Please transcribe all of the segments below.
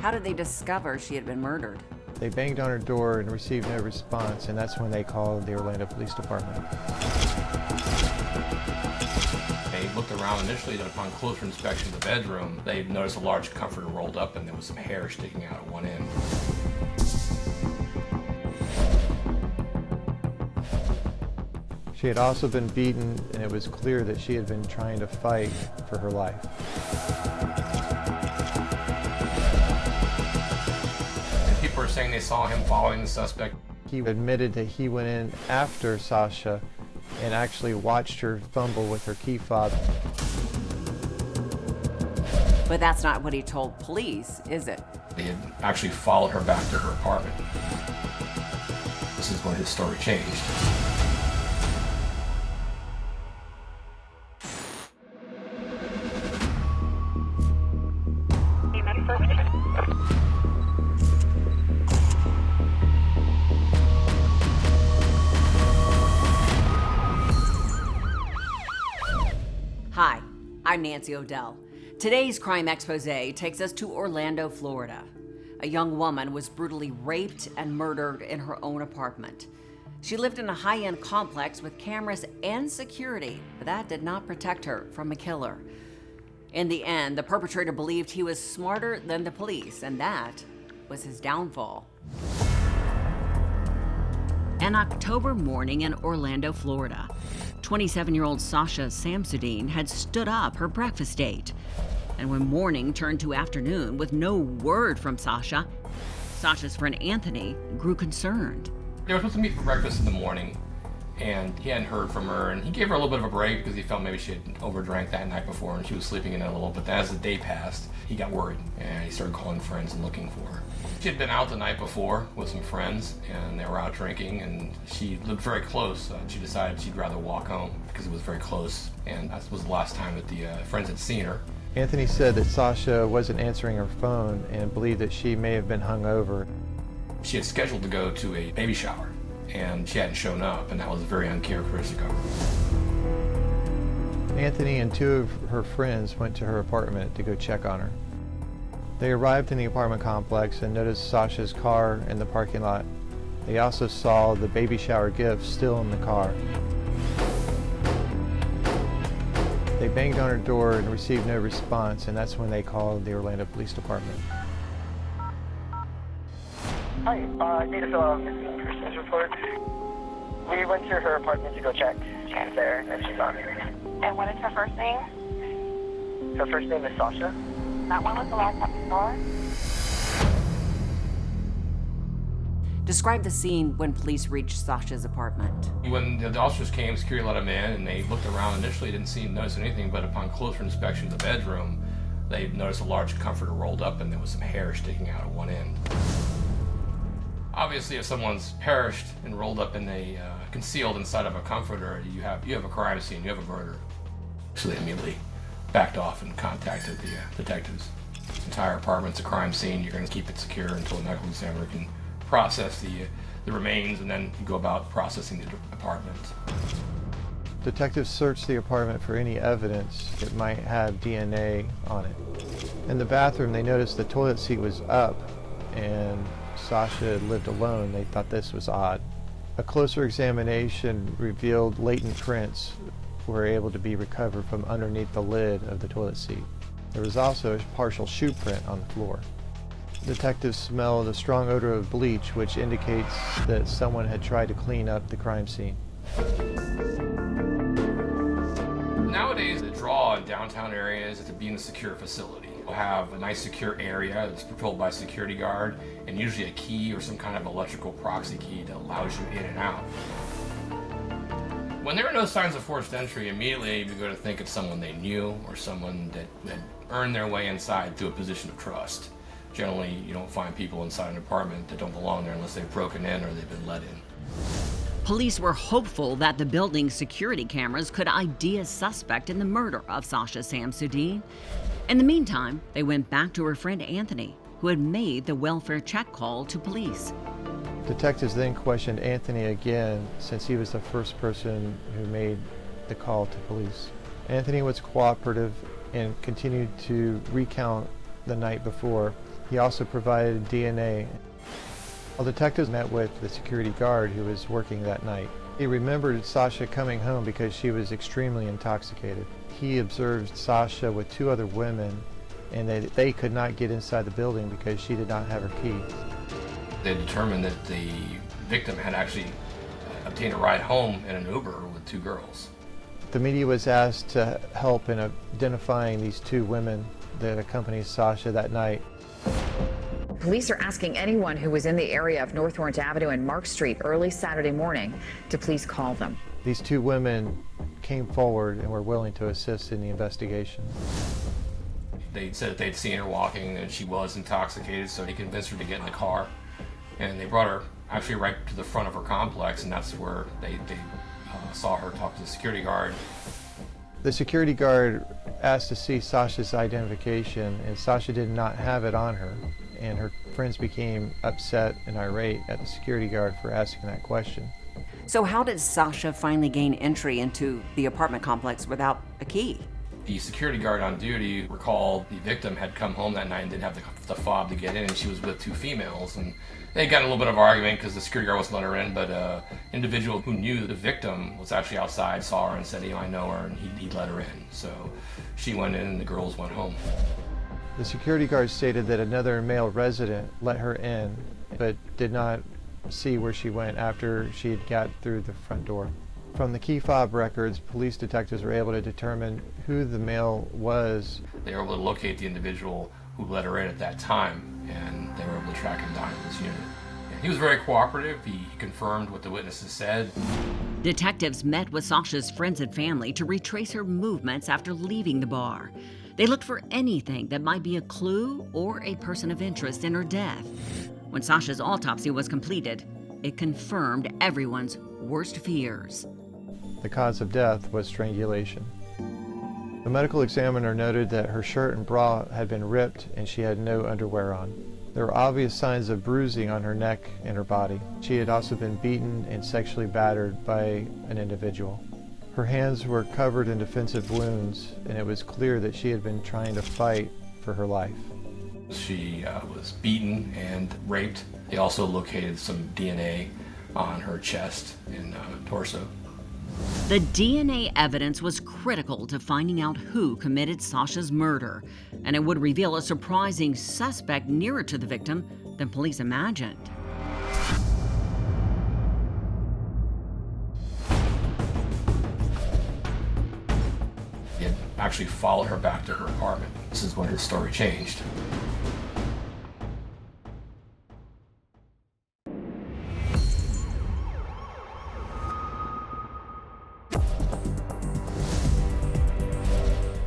How did they discover she had been murdered? They banged on her door and received no response, and that's when they called the Orlando Police Department. They looked around initially, and upon closer inspection of the bedroom, they noticed a large comforter rolled up and there was some hair sticking out at one end. She had also been beaten, and it was clear that she had been trying to fight for her life. And people are saying they saw him following the suspect. He admitted that he went in after Sasha and actually watched her fumble with her key fob. But that's not what he told police, is it? They had actually followed her back to her apartment. This is when his story changed. Hi, I'm Nancy O'Dell. Today's Crime Exposé takes us to Orlando, Florida. A young woman was brutally raped and murdered in her own apartment. She lived in a high-end complex with cameras and security, but that did not protect her from a killer. In the end, the perpetrator believed he was smarter than the police, and that was his downfall. An October morning in Orlando, Florida, 27-year-old Sasha Samsudean had stood up her breakfast date. And when morning turned to afternoon with no word from Sasha, Sasha's friend Anthony grew concerned. They were supposed to meet for breakfast in the morning, and he hadn't heard from her, and he gave her a little bit of a break because he felt maybe she had overdrank that night before and she was sleeping in it a little. But as the day passed, he got worried and he started calling friends and looking for her. She had been out the night before with some friends, and they were out drinking, and she lived very close. She decided she'd rather walk home because it was very close, and that was the last time that the friends had seen her. Anthony said that Sasha wasn't answering her phone and believed that she may have been hungover. She had scheduled to go to a baby shower, and she hadn't shown up, and that was very uncharacteristic of her. Anthony and two of her friends went to her apartment to go check on her. They arrived in the apartment complex and noticed Sasha's car in the parking lot. They also saw the baby shower gift still in the car. They banged on her door and received no response, and that's when they called the Orlando Police Department. Hi, I need to fill out a missing persons report. We went to her apartment to go check. She's there, and she's on here. And what is her first name? Her first name is Sasha. That one was the last time you saw her? Describe the scene when police reached Sasha's apartment. When the officers came, security let them in, and they looked around. Initially, didn't notice anything, but upon closer inspection of the bedroom, they noticed a large comforter rolled up and there was some hair sticking out at one end. Obviously, if someone's perished and rolled up in a concealed inside of a comforter, you have a crime scene, you have a murder. So they immediately backed off and contacted the detectives. This entire apartment's a crime scene. You're going to keep it secure until a medical examiner can process the remains, and then go about processing the apartment. Detectives searched the apartment for any evidence that might have DNA on it. In the bathroom, they noticed the toilet seat was up, and Sasha lived alone. They thought this was odd. A closer examination revealed latent prints were able to be recovered from underneath the lid of the toilet seat. There was also a partial shoe print on the floor. Detectives smelled a strong odor of bleach, which indicates that someone had tried to clean up the crime scene. Nowadays, the draw in downtown areas is to be in a secure facility. You'll have a nice secure area that's patrolled by a security guard, and usually a key or some kind of electrical proxy key that allows you in and out. When there are no signs of forced entry, immediately we go to think it's someone they knew or someone that earned their way inside through a position of trust. Generally, you don't find people inside an apartment that don't belong there unless they've broken in or they've been let in. Police were hopeful that the building's security cameras could ID a suspect in the murder of Sasha Samsudean. In the meantime, they went back to her friend Anthony, who had made the welfare check call to police. Detectives then questioned Anthony again, since he was the first person who made the call to police. Anthony was cooperative and continued to recount the night before. He also provided DNA. Well, detectives met with the security guard who was working that night. He remembered Sasha coming home because she was extremely intoxicated. He observed Sasha with 2 other women, and they could not get inside the building because she did not have her key. They determined that the victim had actually obtained a ride home in an Uber with 2 girls. The media was asked to help in identifying these 2 women that accompanied Sasha that night. Police are asking anyone who was in the area of North Orange Avenue and Mark Street early Saturday morning to please call them. These 2 women came forward and were willing to assist in the investigation. They said that they'd seen her walking and she was intoxicated, so they convinced her to get in the car. And they brought her actually right to the front of her complex, and that's where they saw her talk to the security guard. The security guard asked to see Sasha's identification, and Sasha did not have it on her. And her friends became upset and irate at the security guard for asking that question. So how did Sasha finally gain entry into the apartment complex without a key? The security guard on duty recalled the victim had come home that night and didn't have the fob to get in, and she was with 2 females. And they got in a little bit of argument because the security guard wasn't letting her in, but an individual who knew the victim was actually outside, saw her, and said, I know her, and he'd let her in. So she went in and the girls went home. The security guard stated that another male resident let her in, but did not see where she went after she had got through the front door. From the key fob records, police detectives were able to determine who the male was. They were able to locate the individual who let her in at that time, and they were able to track him down in this unit. And he was very cooperative. He confirmed what the witnesses said. Detectives met with Sasha's friends and family to retrace her movements after leaving the bar. They looked for anything that might be a clue or a person of interest in her death. When Sasha's autopsy was completed, it confirmed everyone's worst fears. The cause of death was strangulation. The medical examiner noted that her shirt and bra had been ripped and she had no underwear on. There were obvious signs of bruising on her neck and her body. She had also been beaten and sexually battered by an individual. Her hands were covered in defensive wounds, and it was clear that she had been trying to fight for her life. She was beaten and raped. They also located some DNA on her chest and torso. The DNA evidence was critical to finding out who committed Sasha's murder, and it would reveal a surprising suspect nearer to the victim than police imagined. He had actually followed her back to her apartment. This is when her story changed.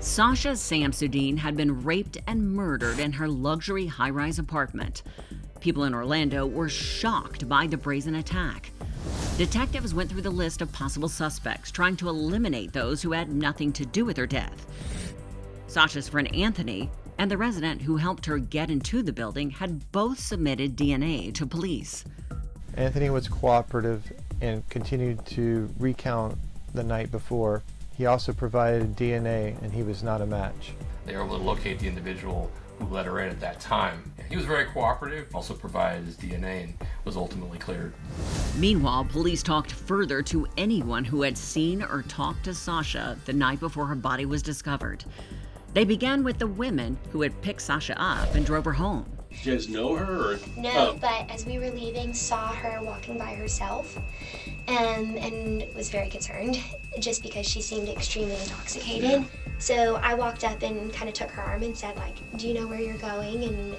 Sasha Samsudean had been raped and murdered in her luxury high-rise apartment. People in Orlando were shocked by the brazen attack. Detectives went through the list of possible suspects, trying to eliminate those who had nothing to do with her death. Sasha's friend Anthony and the resident who helped her get into the building had both submitted DNA to police. Anthony was cooperative and continued to recount the night before. He also provided DNA, and he was not a match. They were able to locate the individual who let her in at that time. He was very cooperative, also provided his DNA, and was ultimately cleared. Meanwhile, police talked further to anyone who had seen or talked to Sasha the night before her body was discovered. They began with the women who had picked Sasha up and drove her home. Did you guys know her? Or? No, but as we were leaving, saw her walking by herself and was very concerned just because she seemed extremely intoxicated. Yeah. So I walked up and kind of took her arm and said, like, do you know where you're going? And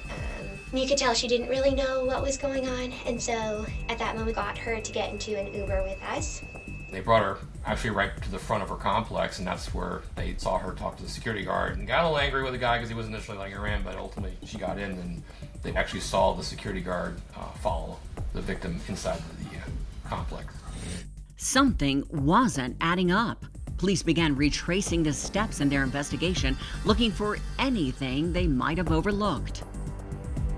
you could tell she didn't really know what was going on. And so at that moment, got her to get into an Uber with us. They brought her actually right to the front of her complex, and that's where they saw her talk to the security guard and got a little angry with the guy because he was initially letting her in, but ultimately she got in, and they actually saw the security guard follow the victim inside the complex. Something wasn't adding up. Police began retracing the steps in their investigation, looking for anything they might have overlooked.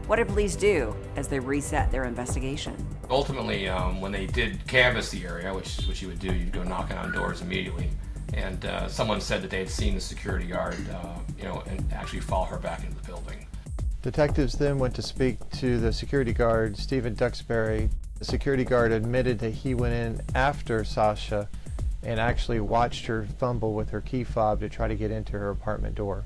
What did police do as they reset their investigation? Ultimately, when they did canvass the area, which you would do, you'd go knocking on doors immediately. And someone said that they had seen the security guard, and actually follow her back into the building. Detectives then went to speak to the security guard, Steven Duxbury. The security guard admitted that he went in after Sasha and actually watched her fumble with her key fob to try to get into her apartment door.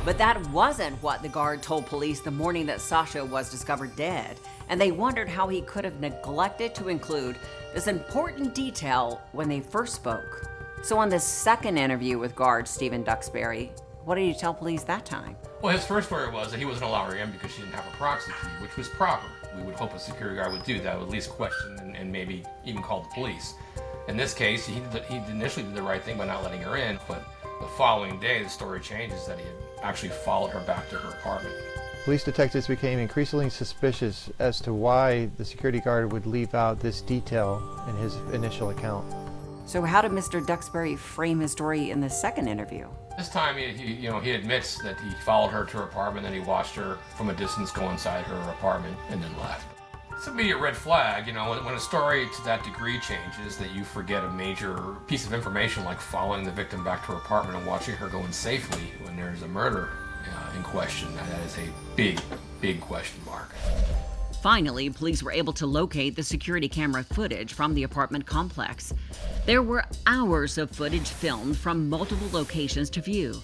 But that wasn't what the guard told police the morning that Sasha was discovered dead, and they wondered how he could have neglected to include this important detail when they first spoke. So on this second interview with guard Steven Duxbury, what did he tell police that time? Well, his first story was that he wasn't allowing her in because she didn't have a proxy key, which was proper. We would hope a security guard would do that, would at least question and maybe even call the police. In this case, he initially did the right thing by not letting her in, but the following day, the story changes that he had actually followed her back to her apartment. Police detectives became increasingly suspicious as to why the security guard would leave out this detail in his initial account. So how did Mr. Duxbury frame his story in the second interview? This time, he admits that he followed her to her apartment, and he watched her from a distance go inside her apartment and then left. It's an immediate red flag, when a story to that degree changes, that you forget a major piece of information like following the victim back to her apartment and watching her go in safely when there's a murder in question. That is a big, big question mark. Finally, police were able to locate the security camera footage from the apartment complex. There were hours of footage filmed from multiple locations to view.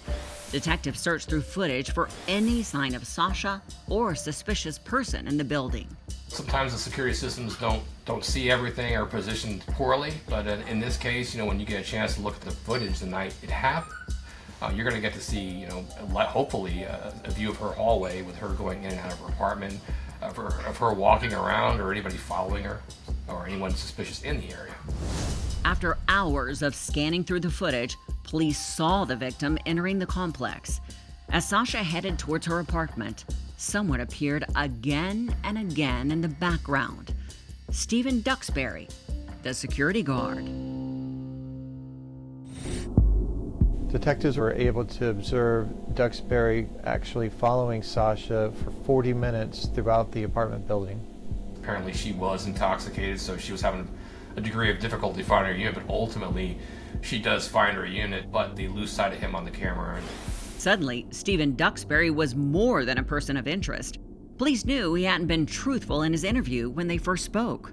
Detectives searched through footage for any sign of Sasha or a suspicious person in the building. Sometimes the security systems don't see everything or are positioned poorly, but in this case, when you get a chance to look at the footage the night it happened, you're going to get to see, hopefully a view of her hallway with her going in and out of her apartment, of her walking around or anybody following her or anyone suspicious in the area. After hours of scanning through the footage, police saw the victim entering the complex. As Sasha headed towards her apartment, someone appeared again and again in the background. Steven Duxbury, the security guard. Detectives were able to observe Duxbury actually following Sasha for 40 minutes throughout the apartment building. Apparently she was intoxicated, so she was having a degree of difficulty finding her unit, but ultimately she does find her unit, but they lose sight of him on the camera. Suddenly, Steven Duxbury was more than a person of interest. Police knew he hadn't been truthful in his interview when they first spoke.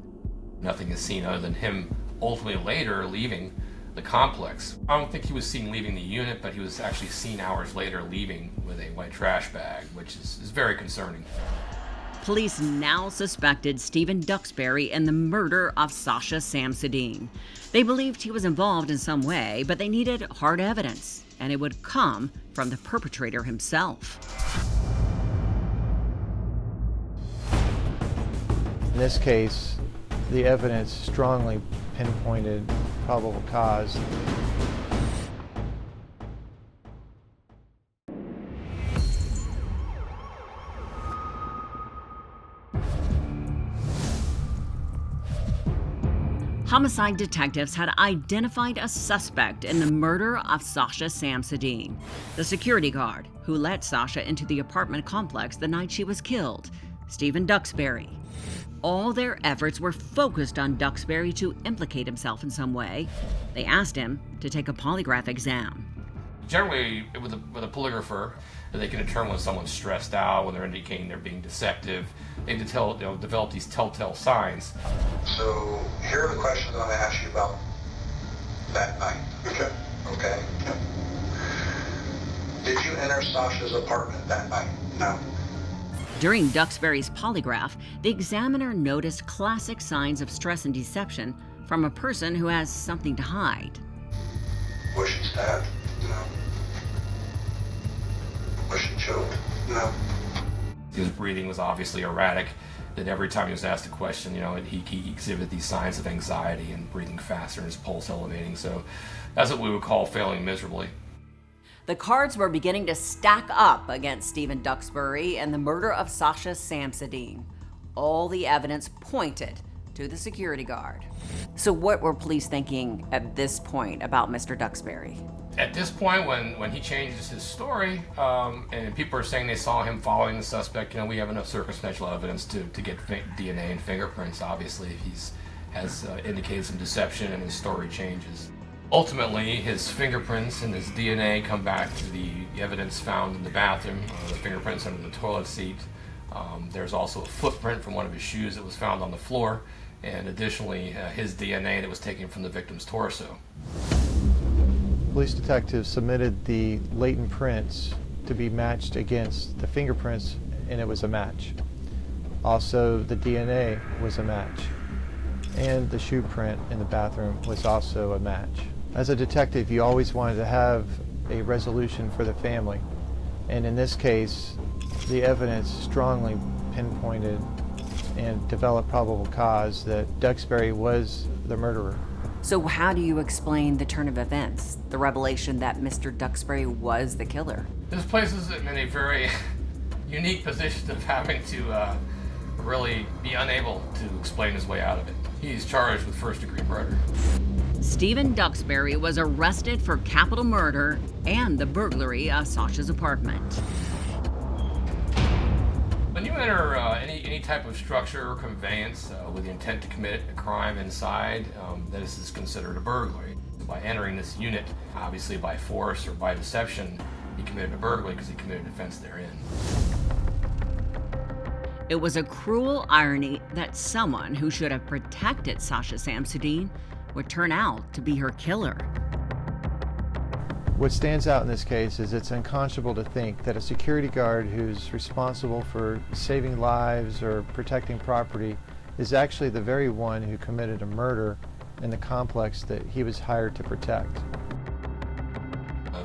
Nothing is seen other than him ultimately later leaving the complex. I don't think he was seen leaving the unit, but he was actually seen hours later leaving with a white trash bag, which is very concerning. Police now suspected Steven Duxbury in the murder of Sasha Samsudean. They believed he was involved in some way, but they needed hard evidence, and it would come from the perpetrator himself. In this case, the evidence strongly pinpointed probable cause. Homicide detectives had identified a suspect in the murder of Sasha Samsudean, the security guard who let Sasha into the apartment complex the night she was killed, Steven Duxbury. All their efforts were focused on Duxbury to implicate himself in some way. They asked him to take a polygraph exam. Generally, with a polygrapher, they can determine when someone's stressed out, when they're indicating they're being deceptive. They develop these telltale signs. So here are the questions I'm going to ask you about that night. Okay. Okay? Yep. Did you enter Sasha's apartment that night? No. During Duxbury's polygraph, the examiner noticed classic signs of stress and deception from a person who has something to hide. Was she stabbed? No. Was she choked? No. His breathing was obviously erratic, that every time he was asked a question, he exhibited these signs of anxiety and breathing faster and his pulse elevating. So that's what we would call failing miserably. The cards were beginning to stack up against Steven Duxbury and the murder of Sasha Samsudean. All the evidence pointed to the security guard. So what were police thinking at this point about Mr. Duxbury? At this point, when he changes his story, and people are saying they saw him following the suspect, we have enough circumstantial evidence to get DNA and fingerprints, obviously, if he's has indicated some deception and his story changes. Ultimately, his fingerprints and his DNA come back to the evidence found in the bathroom, the fingerprints under the toilet seat. There's also a footprint from one of his shoes that was found on the floor, and additionally, his DNA that was taken from the victim's torso. Police detectives submitted the latent prints to be matched against the fingerprints, and it was a match. Also, the DNA was a match, and the shoe print in the bathroom was also a match. As a detective, you always wanted to have a resolution for the family, and in this case, the evidence strongly pinpointed and developed probable cause that Duxbury was the murderer. So how do you explain the turn of events, the revelation that Mr. Duxbury was the killer? This places him in a very unique position of having to really be unable to explain his way out of it. He's charged with first-degree murder. Steven Duxbury was arrested for capital murder and the burglary of Sasha's apartment. When you enter any type of structure or conveyance with the intent to commit a crime inside, this is considered a burglary. By entering this unit, obviously by force or by deception, he committed a burglary because he committed offense therein. It was a cruel irony that someone who should have protected Sasha Samsudean would turn out to be her killer. What stands out in this case is it's unconscionable to think that a security guard who's responsible for saving lives or protecting property is actually the very one who committed a murder in the complex that he was hired to protect.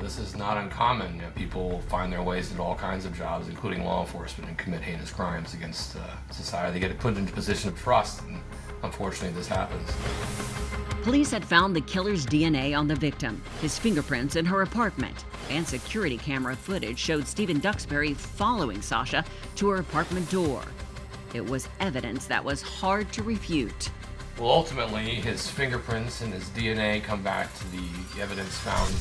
This is not uncommon. People find their ways into all kinds of jobs, including law enforcement, and commit heinous crimes against society. They get put into a position of trust, and unfortunately this happens. Police had found the killer's DNA on the victim, his fingerprints in her apartment, and security camera footage showed Steven Duxbury following Sasha to her apartment door. It was evidence that was hard to refute. Well, ultimately, his fingerprints and his DNA come back to the evidence found.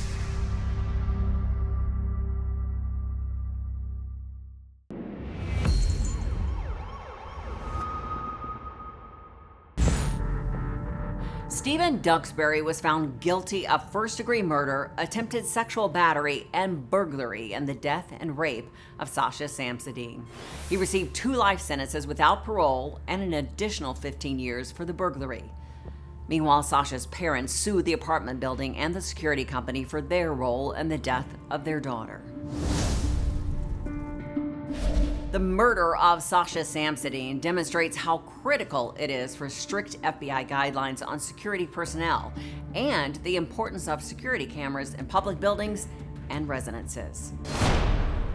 Steven Duxbury was found guilty of first-degree murder, attempted sexual battery, and burglary in the death and rape of Sasha Samsudean. He received 2 life sentences without parole and an additional 15 years for the burglary. Meanwhile, Sasha's parents sued the apartment building and the security company for their role in the death of their daughter. The murder of Sasha Samsudean demonstrates how critical it is for strict FBI guidelines on security personnel and the importance of security cameras in public buildings and residences.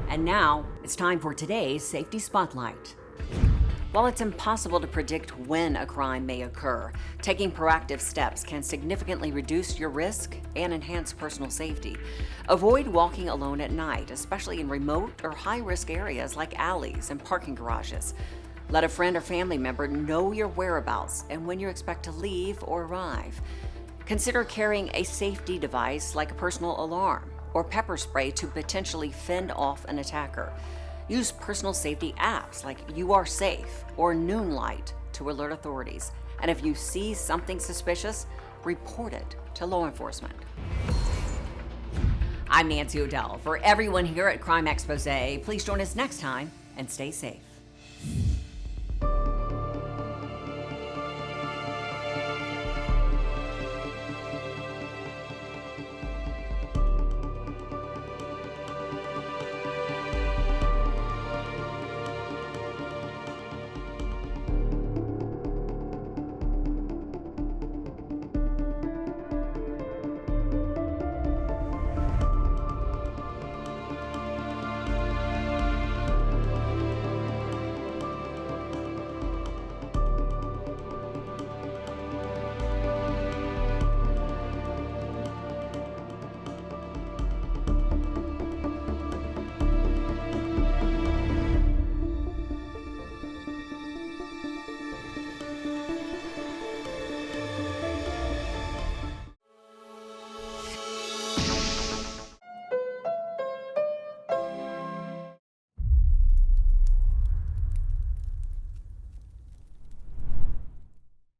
And now, it's time for today's Safety Spotlight. While it's impossible to predict when a crime may occur, taking proactive steps can significantly reduce your risk and enhance personal safety. Avoid walking alone at night, especially in remote or high-risk areas like alleys and parking garages. Let a friend or family member know your whereabouts and when you expect to leave or arrive. Consider carrying a safety device like a personal alarm or pepper spray to potentially fend off an attacker. Use personal safety apps like You Are Safe or Noonlight to alert authorities. And if you see something suspicious, report it to law enforcement. I'm Nancy O'Dell. For everyone here at Crime Exposé, please join us next time and stay safe.